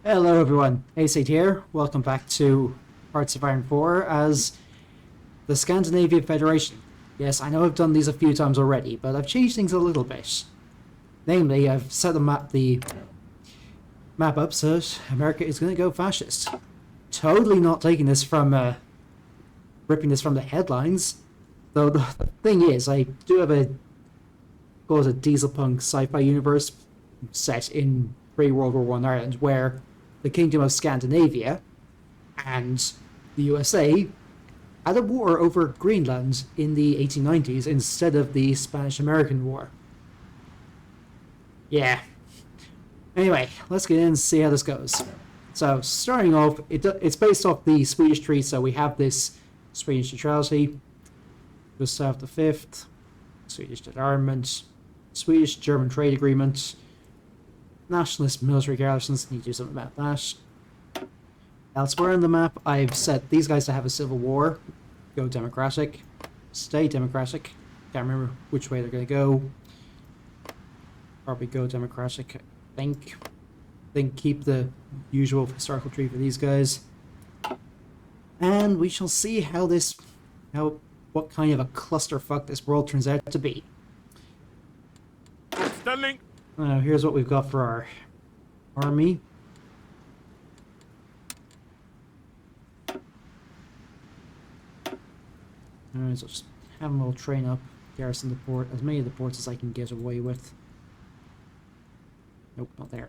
Hello everyone, AC here. Welcome back to Hearts of Iron 4 as the Scandinavian Federation. Yes, I know I've done these a few times already, but I've changed things a little bit. Namely, I've set the map up so that America is going to go fascist. Totally not taking this from, ripping this from the headlines. Though the thing is, I do have a diesel punk sci-fi universe set in pre-World War I Ireland, where the Kingdom of Scandinavia and the USA had a war over Greenland in the 1890s instead of the Spanish-American War. Yeah. Anyway, let's get in and see how this goes. So, starting off, it's based off the Swedish treaty, so we have this Swedish neutrality, Gustav V, Swedish disarmament, Swedish-German trade agreement, nationalist military garrisons. Need to do something about that. Elsewhere on the map, I've set these guys to have a civil war. Go democratic. Stay democratic. Can't remember which way they're going to go. Probably go democratic, I think. Then keep the usual historical tree for these guys. And we shall see what kind of a clusterfuck this world turns out to be. Stanley. Here's what we've got for our army. Alright, so just have them all train up, garrison the port, as many of the ports as I can get away with. Nope, not there.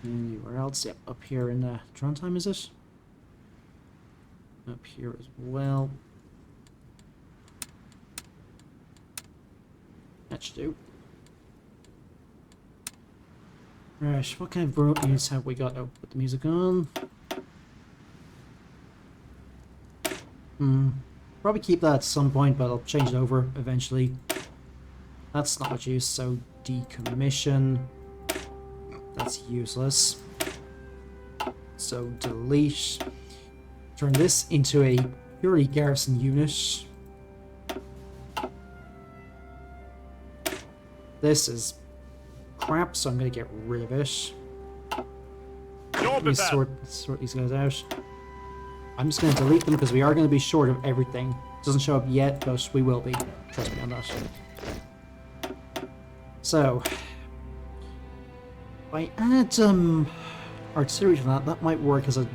Anywhere else? Yep, up here in Trondheim, is it? Up here as well. That should do. Right, what kind of broke units have we got? Oh, put the music on. Probably keep that at some point, but I'll change it over eventually. That's not much use, so decommission. That's useless. So delete. Turn this into a purely garrison unit. This is crap, so I'm going to get rid of it. Let me sort these guys out. I'm just going to delete them because we are going to be short of everything. It doesn't show up yet, but we will be. Trust me on that. So, if I add artillery to that might work as a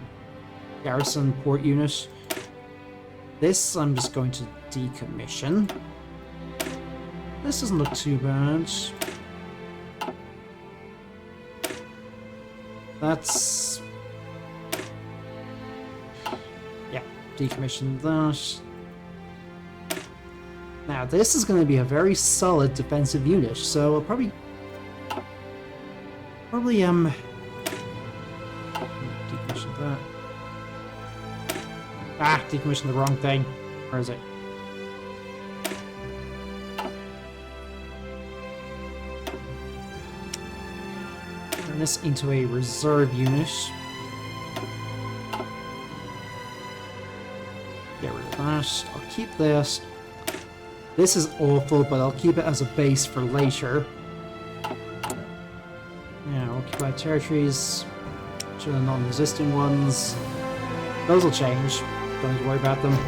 garrison port unit. This I'm just going to decommission. This doesn't look too bad. That's... yeah, decommission that. Now this is going to be a very solid defensive unit, so I'll probably decommission that. Ah, decommission the wrong thing. Where is it? Turn this into a reserve unit. Get rid of that. I'll keep this. This is awful, but I'll keep it as a base for later. Now, occupied territories. To the non-resisting ones. Those will change. Don't need to worry about them.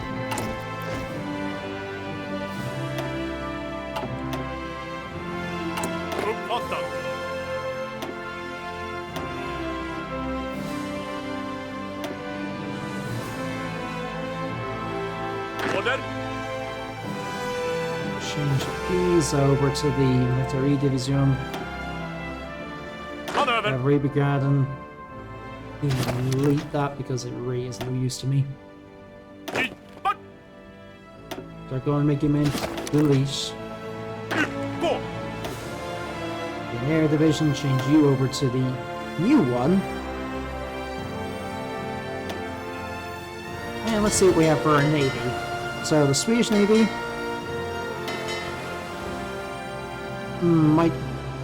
Change these over to the Military Division. Rebrigaden. Delete that because it really is no use to me. Start going, make him in. Delete. The Air Division, change you over to the new one. And let's see what we have for our Navy. So the Swedish Navy might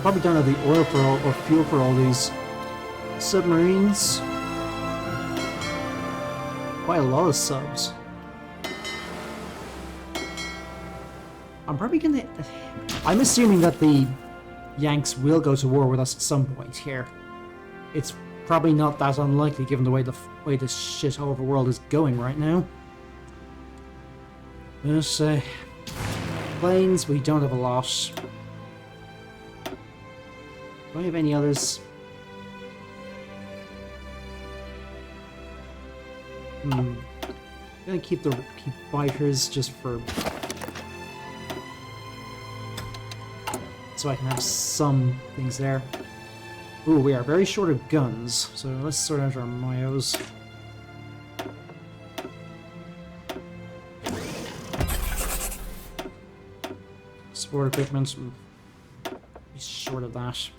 probably don't have the oil for all, or fuel for all these submarines. Quite a lot of subs. I'm probably gonna... I'm assuming that the Yanks will go to war with us at some point here. It's probably not that unlikely given the way the shithole of a world is going right now. But, planes, we don't have a lot. Do I have any others? I'm gonna keep fighters just for... so I can have some things there. Ooh, we are very short of guns, so let's sort out our Mayos. Support equipment, be short of that.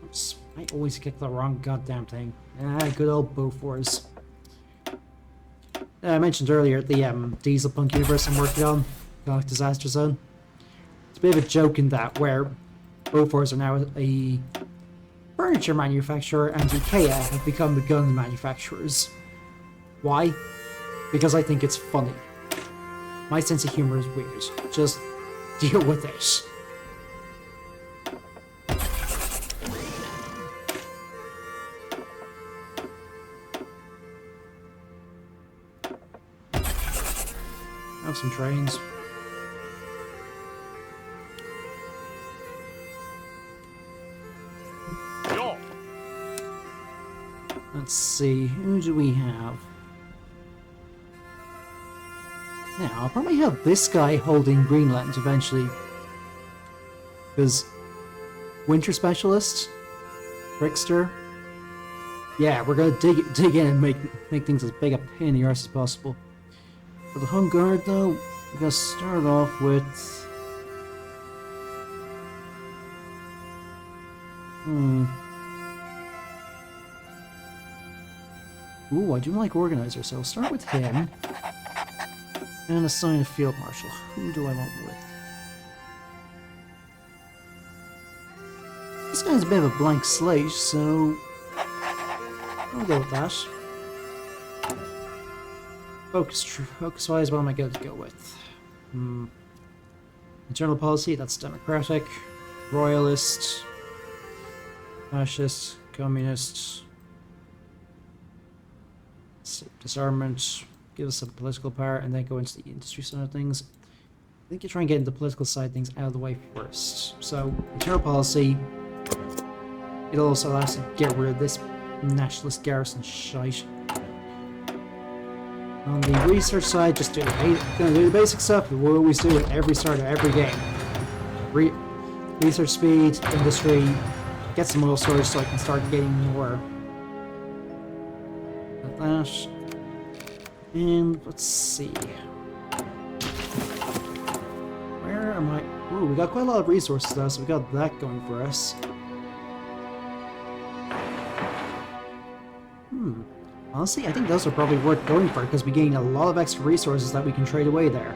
Oops, I always kick the wrong goddamn thing. Ah, good old Bofors. I mentioned earlier the diesel punk universe I'm working on, Galactic Disaster Zone. It's a bit of a joke in that, where Bofors are now a furniture manufacturer and IKEA have become the gun manufacturers. Why? Because I think it's funny. My sense of humor is weird. Just deal with it. Have some trains. Let's see, who do we have? Now, I'll probably have this guy holding Greenland eventually. Because Winter Specialist, Trickster. Yeah, we're gonna dig in and make things as big a pain in the arse as possible. For the Home Guard, though, we're gonna start off with... Ooh, I do like Organizer, so I'll start with him. And assign a Field Marshal. Who do I want with? This guy's a bit of a blank slate, so... I'll go with that. Focus-wise, what am I going to go with? Internal policy, that's Democratic. Royalist. Fascist. Communist. Disarmament. Give us some political power, and then go into the industry side of things. I think you try and get into the political side of things out of the way first. So, internal policy. It'll also allow us to get rid of this nationalist garrison shite. On the research side, just gonna do the basic stuff that we always do at every start of every game. Research speed, industry, get some oil storage so I can start getting more. Like that. And let's see. Where am I? Ooh, we got quite a lot of resources though, so we got that going for us. Honestly, I think those are probably worth going for because we gain a lot of extra resources that we can trade away there.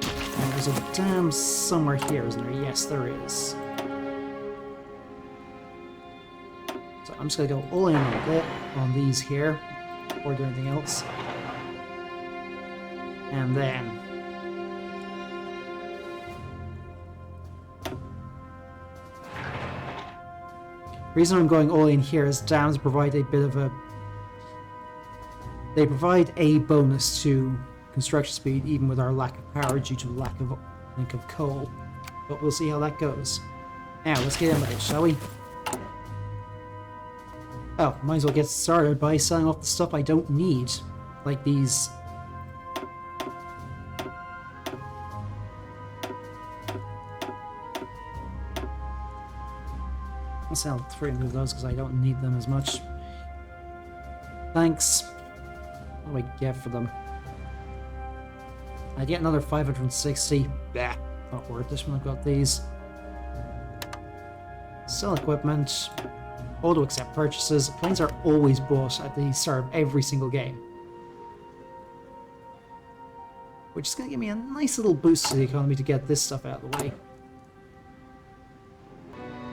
And there's a dam somewhere here, isn't there? Yes, there is. So I'm just gonna go all in a bit on these here before doing anything else. And then the reason I'm going all in here is dams provide a bit of a... They provide a bonus to construction speed even with our lack of power due to the lack of, I think, of coal. But we'll see how that goes. Now, let's get in with it, shall we? Oh, might as well get started by selling off the stuff I don't need. Like these... I'll sell 300 of those because I don't need them as much. Thanks. What do I get for them? I get another 560. Bah, not worth it when I've got these. Sell equipment. Auto accept purchases. Planes are always bought at the start of every single game. Which is going to give me a nice little boost to the economy to get this stuff out of the way.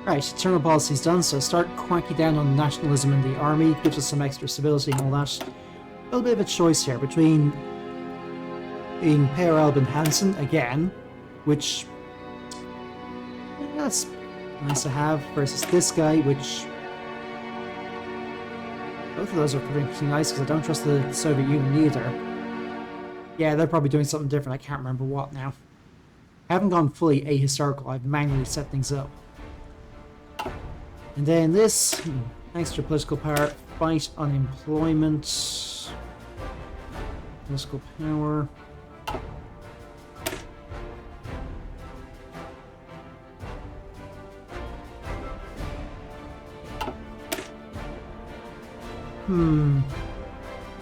Right, eternal policy's done, so start cracking down on nationalism in the army, gives us some extra stability and all that. A little bit of a choice here between being Per Albin Hansen again, which that's nice to have, versus this guy, which both of those are pretty nice because I don't trust the Soviet Union either. Yeah, they're probably doing something different, I can't remember what now. I haven't gone fully ahistorical, I've manually set things up. And then this, extra political power, fight unemployment, political power.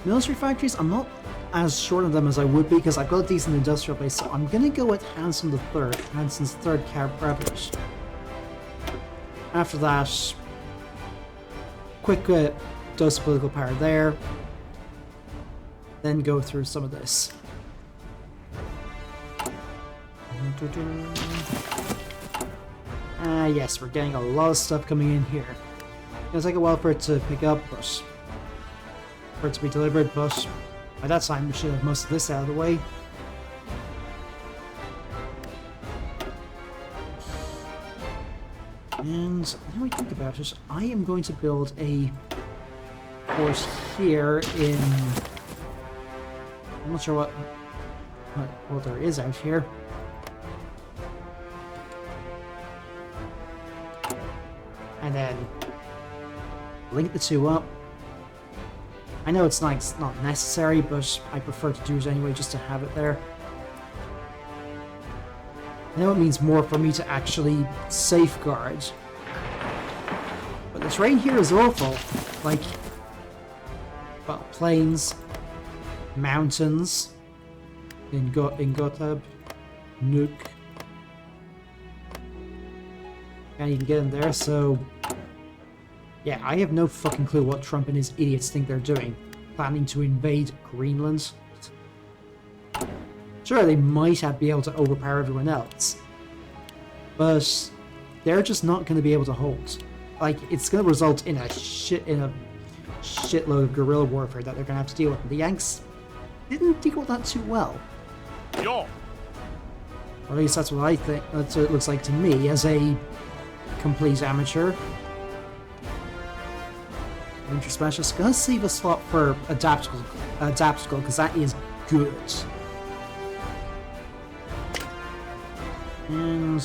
Military factories, I'm not as short of them as I would be because I've got a decent industrial base, so I'm gonna go with Hansen's third cabinet. After that, quick dose of political power there, then go through some of this. Yes, we're getting a lot of stuff coming in here. It's gonna take a while for it to pick up, but for it to be delivered, but by that time we should have most of this out of the way. And now we think about it, I am going to build a force here in... I'm not sure what there is out here. And then link the two up. I know it's not necessary, but I prefer to do it anyway just to have it there. I know it means more for me to actually safeguard. But the terrain here is awful. Like, well, plains, mountains, in Gotthard, Nuuk. Can't even get in there, so... Yeah, I have no fucking clue what Trump and his idiots think they're doing. Planning to invade Greenland? Sure, they might be able to overpower everyone else, but they're just not going to be able to hold. Like, it's going to result in a shitload of guerrilla warfare that they're going to have to deal with. And the Yanks didn't deal with that too well. Yo. Or at least that's what I think. That's what it looks like to me as a complete amateur. Winter Specialist. Gonna save a slot for adaptable because that is good. And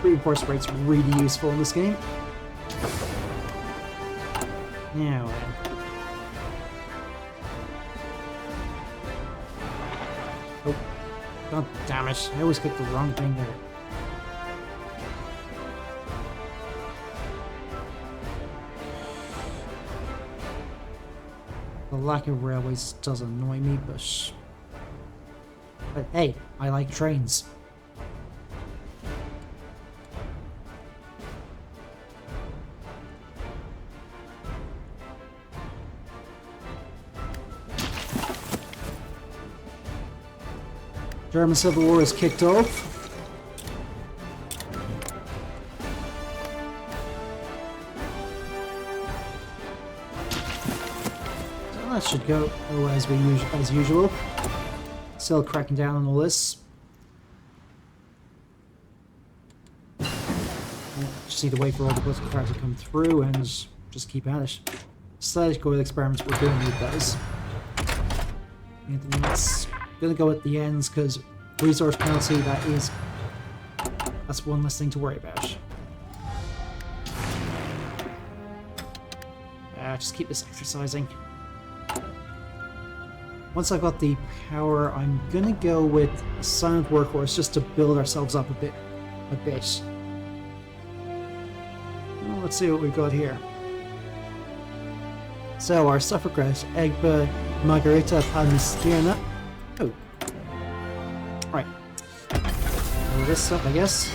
reinforced rate's really useful in this game. Now then. Oh, god damn it! I always click the wrong thing there. The lack of railways does annoy me, but hey, I like trains. German Civil War is kicked off. That should go as usual. Still cracking down on all this. Just need to wait for all the political power to come through and just keep at it. Static oil experiments, we're going to need those. Anything else? Gonna go at the ends because resource penalty, that's one less thing to worry about. Just keep this exercising. Once I've got the power, I'm gonna go with a silent workhorse just to build ourselves up a bit. Well, let's see what we've got here. So our suffragette, Egba Margareta Palmiskirna. Oh. Right. All this stuff, I guess.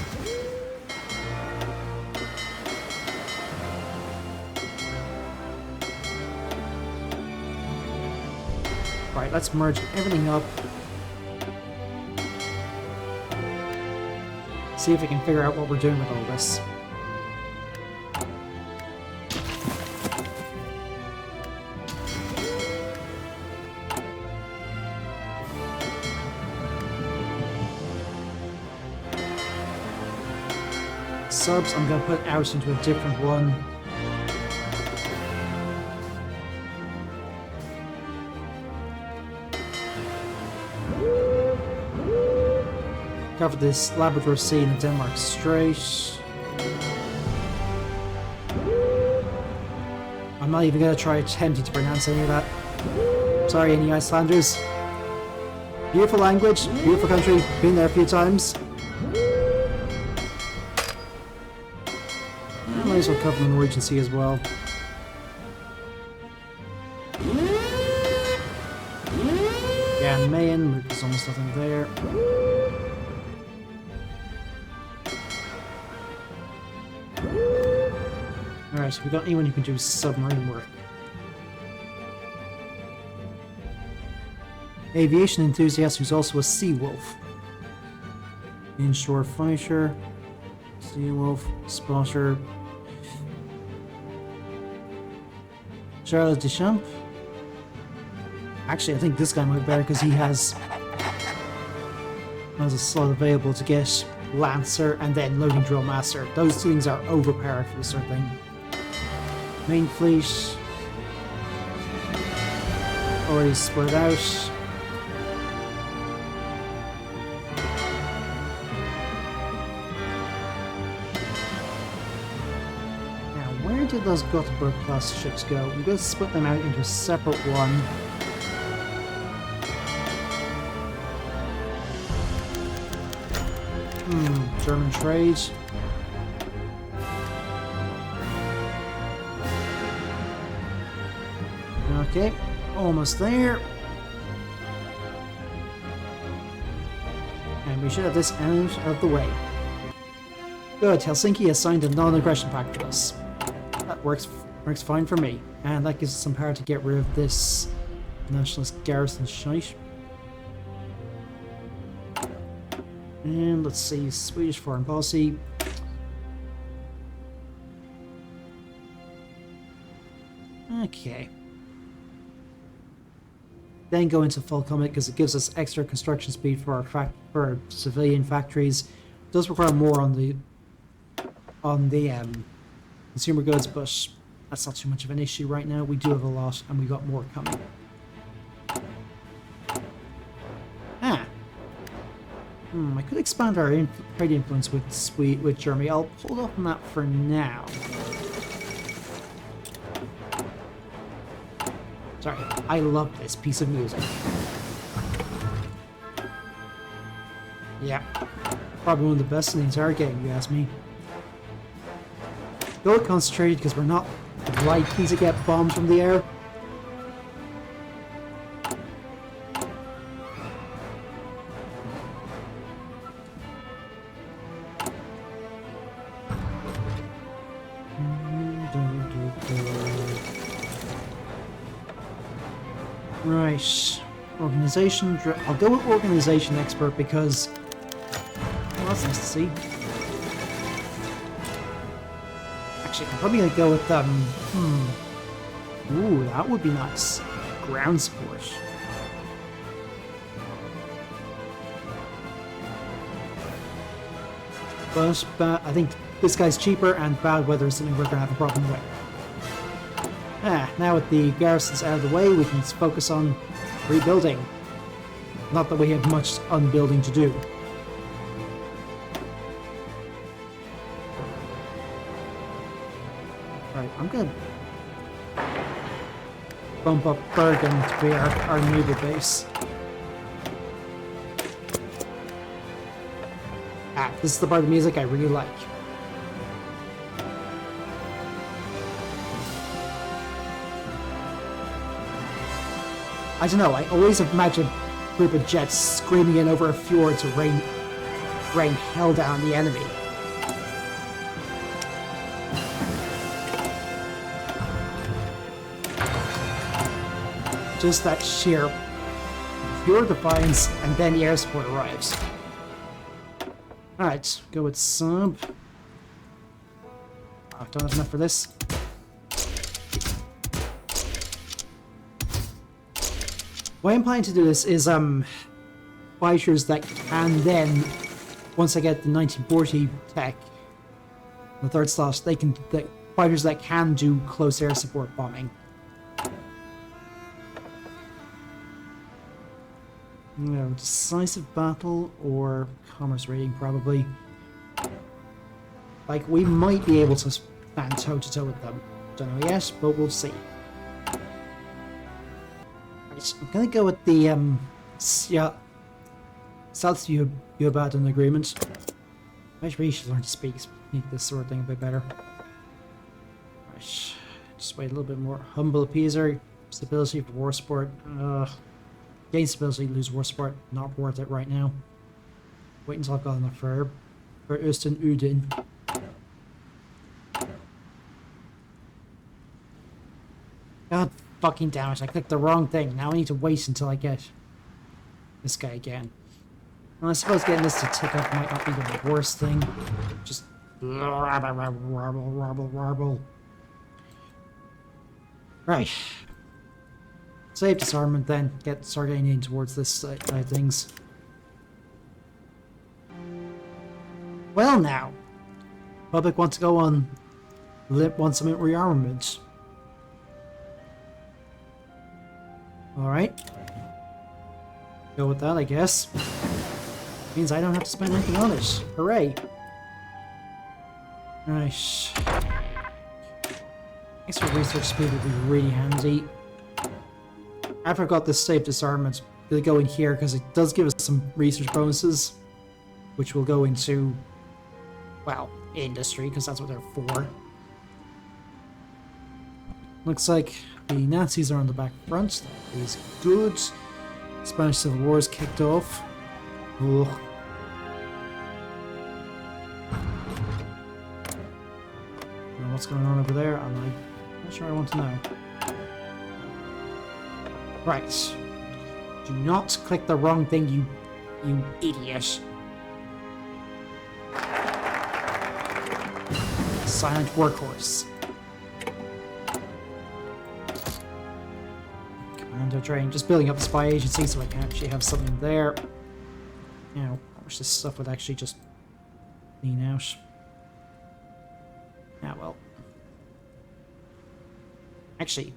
Right, let's merge everything up. See if we can figure out what we're doing with all this. subs, I'm going to put out into a different one. Cover this Labrador Sea and the Denmark Strait. I'm not even going to try attempting to pronounce any of that. Sorry, any Icelanders. Beautiful language, beautiful country, been there a few times. I might as well cover the Norwegian Sea as well. Yeah, Mayan, there's almost nothing there. Alright, so we got anyone who can do submarine work. Aviation enthusiast who's also a sea wolf. Inshore fighter, sea wolf, spotter. Charles Deschamps. Actually, I think this guy might be better because he has a slot available to get Lancer and then Loading Drill Master. Those two things are overpowered for this sort of thing. Main fleet. Already spread out. Where did those Gothenburg class ships go? I'm going to split them out into a separate one. German trade. Okay, almost there. And we should have this out of the way. Good, Helsinki has signed a non-aggression pact with us. That works fine for me. And that gives us some power to get rid of this nationalist garrison shite. And let's see, Swedish foreign policy. Okay. Then go into full combat because it gives us extra construction speed for our civilian factories. It does require more on the consumer goods, but that's not too much of an issue right now. We do have a lot, and we got more coming. I could expand our trade influence with Germany. I'll hold off on that for now. Sorry, I love this piece of music. Yeah, probably one of the best in the entire game, if you ask me. Go concentrated because we're not likely to get bombed from the air. Right, organization. I'll go with organization expert because, well, that's nice to see. Actually, I'm probably gonna go with Ooh, that would be nice. Ground support. But I think this guy's cheaper, and bad weather is something we're gonna have a problem with. Now with the garrisons out of the way, we can focus on rebuilding. Not that we have much unbuilding to do. Right, I'm gonna bump up Bergen to be our naval base. This is the part of the music I really like. I don't know, I always imagine a group of jets screaming in over a fjord to rain hell down on the enemy. Just that sheer pure defiance, and then the air support arrives. Alright, go with sub. Oh, don't have enough for this. What I'm planning to do this is fighters that can then, once I get the 1940 tech, The third slot, the fighters that can do close air support bombing. No, decisive battle or commerce raiding, probably. Like, we might be able to stand toe-to-toe with them. Don't know yet, but we'll see. Right, I'm gonna go with the, South Ubadan agreement. Maybe you should learn to speak this sort of thing a bit better. Right, just wait a little bit more. Humble appeaser, stability for war support. Gain stability, lose war support. Not worth it right now. Wait until I've got enough for Ustin Udin. God fucking damn it, I clicked the wrong thing. Now I need to wait until I get this guy again. Well, I suppose getting this to tick up might not be the worst thing. Just rabble. Right. Save disarmament then. Start getting in towards this side of things. Well now. Public wants to go on. Want some rearmament. Alright. Go with that, I guess. Means I don't have to spend anything on it. Hooray. Right. Extra research speed would be really handy. After I got this safe disarmament, we'll go in here because it does give us some research bonuses, which will go into, well, industry, because that's what they're for. Looks like the Nazis are on the back front. That is good. Spanish Civil War is kicked off. Ugh. What's going on over there? I'm not sure I want to know. Right. Do not click the wrong thing, you idiot. Silent workhorse. Commando train. Just building up a spy agency so I can actually have something there. Now, I wish this stuff would actually just clean out. Ah, well. Actually,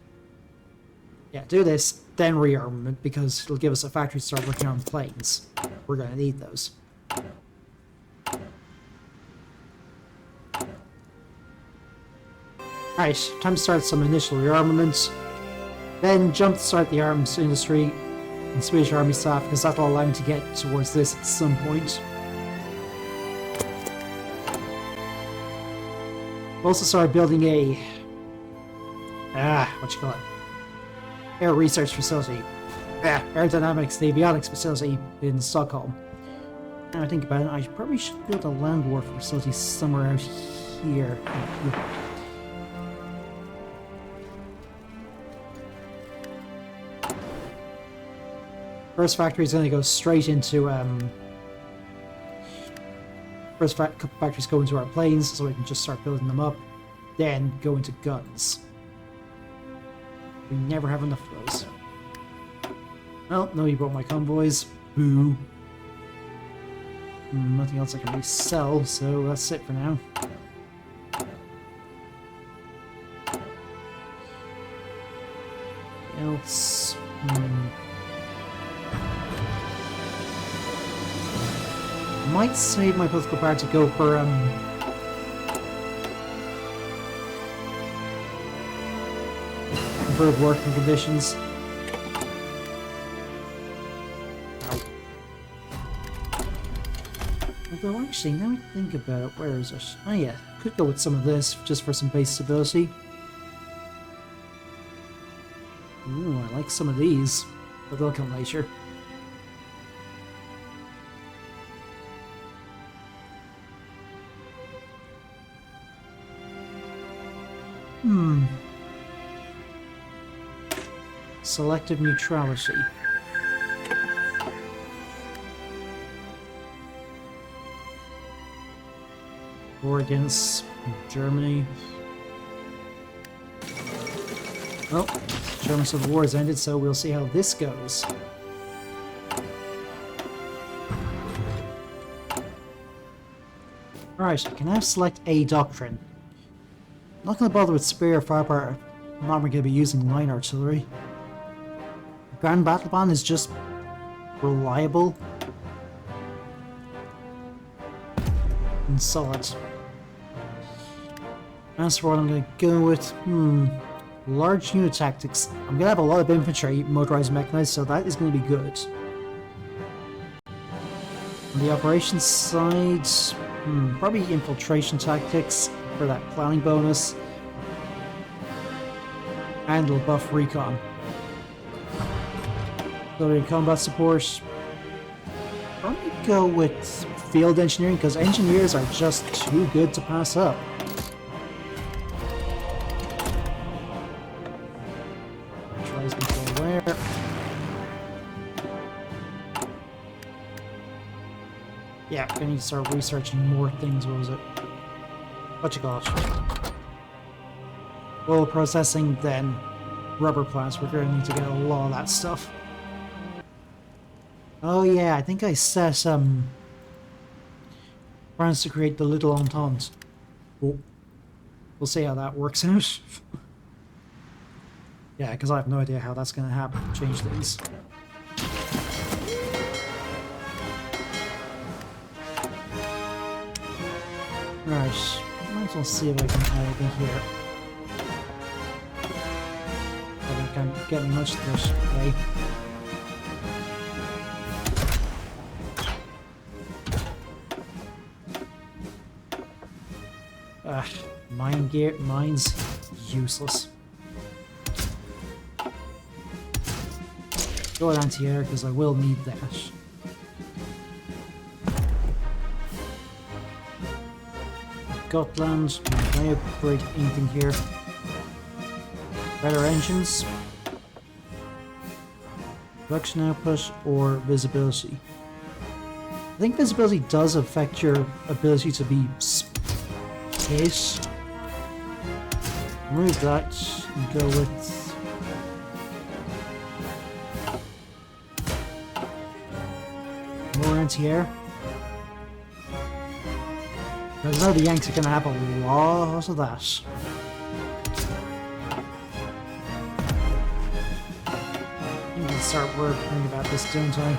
yeah, do this, then rearmament, because it'll give us a factory to start working on planes. We're going to need those. Alright, time to start some initial rearmaments. Then jump to start the arms industry and Swedish Army staff, because that'll allow me to get towards this at some point. We'll also start building a what you call it? Air research facility. Aerodynamics and avionics facility in Stockholm. Now I think about it, I probably should build a land war facility somewhere out here. First factory is going to go straight into first couple factories go into our planes, so we can just start building them up. Then go into guns. We never have enough of those. Well, no, you brought my convoys. Boo. Nothing else I can really sell, so that's it for now. Else. Might save my political power to go for improved working conditions. Although actually, now I think about it, where is it? Oh yeah, could go with some of this just for some base stability. Ooh, I like some of these, but they'll come later. Selective neutrality. War against Germany. Well, German Civil War has ended, so we'll see how this goes. Alright, I can now select a doctrine. Not going to bother with spear firepower. I'm not going to be using line artillery. Grand Battle Plan is just reliable and solid. That's what I'm going to go with. Large unit tactics. I'm going to have a lot of infantry, motorized, mechanized, so that is going to be good. On the operations side, probably infiltration tactics for that planning bonus. And it'll buff recon. So in combat support, probably go with field engineering because engineers are just too good to pass up. Tries control where. Yeah, I need to start researching more things. What was it? What you call it? Oil processing, then rubber plants. We're going to need to get a lot of that stuff. Oh yeah, I think I set plans to create the Little Entente. Oh, we'll see how that works out. Yeah, because I have no idea how that's going to happen. Change things. Right, might as well see if I can add anything here. I can't get me much of this, okay? Mine gear, mine's useless. Go with anti-air because I will need that. Gotland, can I upgrade anything here? Better engines, production output, or visibility? I think visibility does affect your ability to be hit. Remove that and go with more anti-air. Because I know the Yanks are going to have a lot of that. I need to start worrying about this, don't I?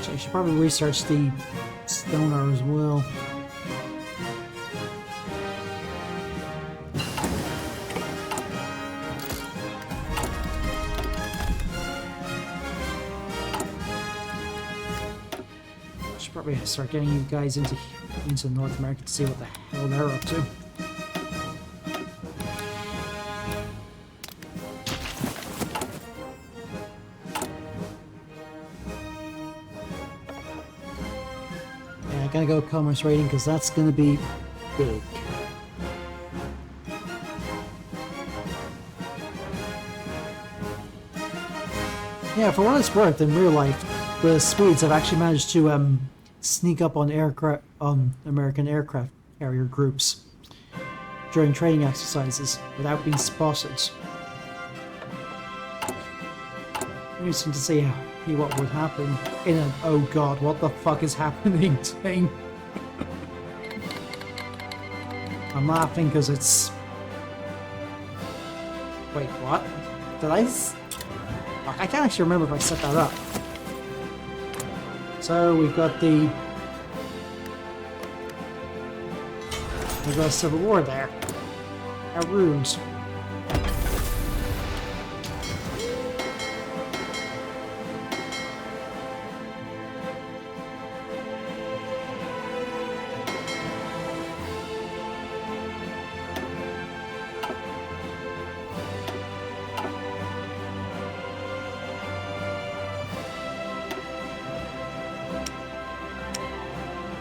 I should probably research the sonar as well. I should probably start getting you guys into North America to see what the hell they're up to. Gotta go commerce rating because that's gonna be big. Yeah, for what it's worth, in real life, the Swedes have actually managed to sneak up on American aircraft carrier groups during training exercises without being spotted. Interesting to see what would happen in an "oh god, what the fuck is happening" thing. I'm laughing because it's... Wait, what? Did I can't actually remember if I set that up. So we've got the... We've got a civil war there. How rude.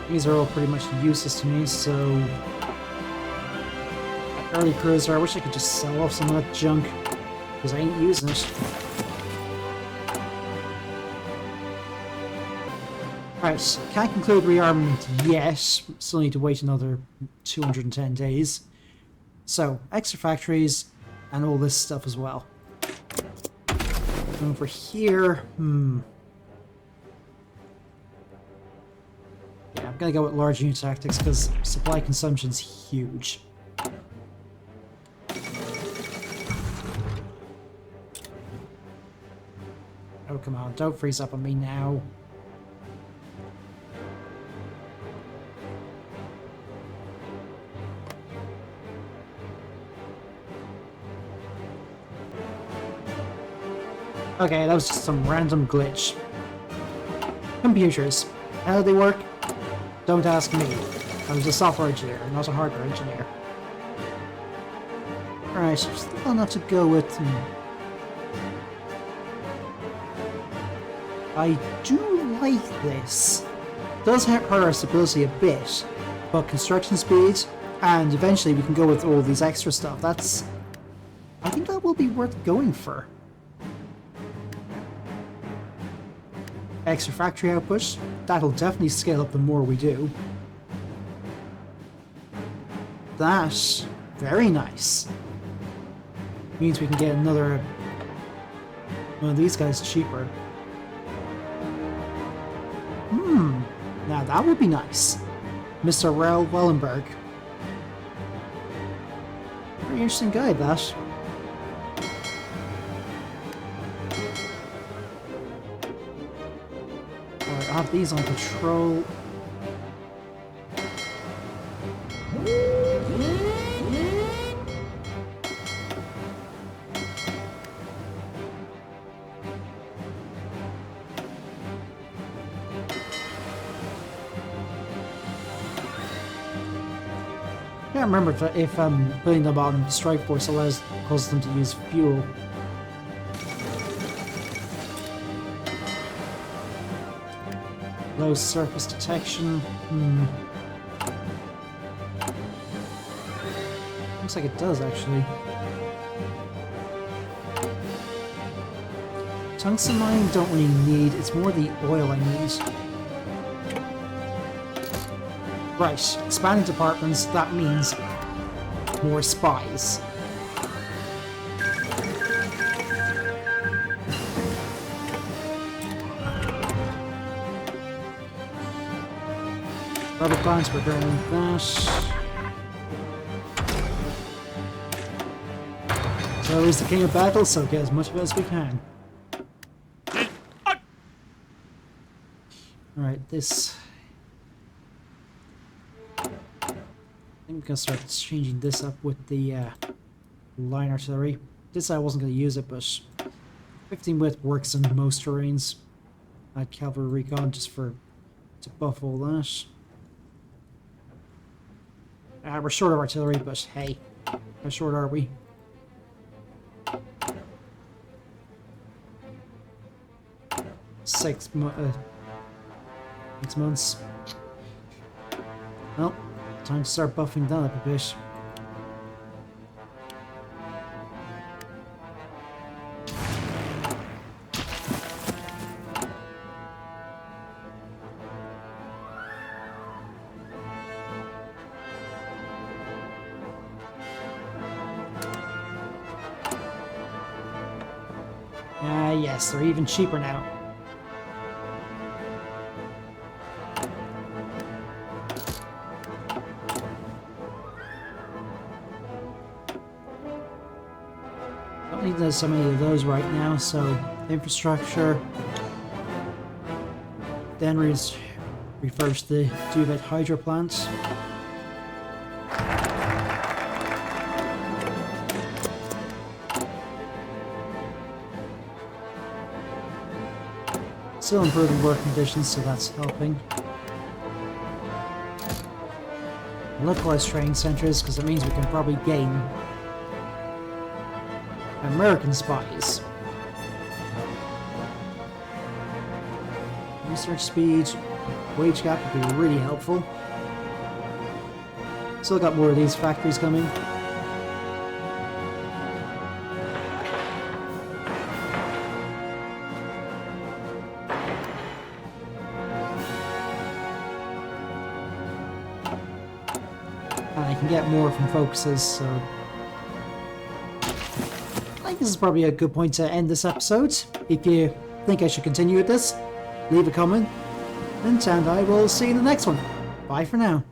These are all pretty much useless to me, so Early cruiser. I wish I could just sell off some of that junk, because I ain't using it. Right, can't conclude rearmament yet. Still need to wait another 210 days. So, extra factories and all this stuff as well. Over here, yeah, I'm gonna go with large unit tactics because supply consumption's huge. Oh, come on, don't freeze up on me now. Okay, that was just some random glitch. Computers. How do they work? Don't ask me. I was a software engineer, not a hardware engineer. Alright, still not to go with... I do like this. It does hurt our stability a bit, but construction speed, and eventually we can go with all these extra stuff. That's... I think that will be worth going for. Extra factory output, that'll definitely scale up the more we do. That, very nice. Means we can get another one of these guys cheaper. Now that would be nice. Mr. Raoul Wellenberg. Very interesting guy, that. Alright, I'll have these on patrol. I can't remember if putting them on strike force causes them to use fuel. Low surface detection. Looks like it does, actually. Tungsten mining don't really need. It's more the oil I need. Right, expanding departments, that means more spies. Rubber plants, we're doing that. So he's the king of battle, so get as much of it as we can. Alright, this... I think I'm going to start changing this up with the line artillery. This I wasn't going to use it, but 15 width works in most terrains. Add cavalry recon just to buff all that. We're short of artillery, but hey, how short are we? Six months. Well, time to start buffing that up a bit. Yes, they're even cheaper now. Don't need so many of those right now, so infrastructure. Then refurbish the Duvet hydro plant. Still improving work conditions, so that's helping. Localized training centers, because it means we can probably gain American spies. Research speed, wage gap would be really helpful. Still got more of these factories coming. I can get more from focuses, so I think this is probably a good point to end this episode. If you think I should continue with this, leave a comment, and I will see you in the next one. Bye for now.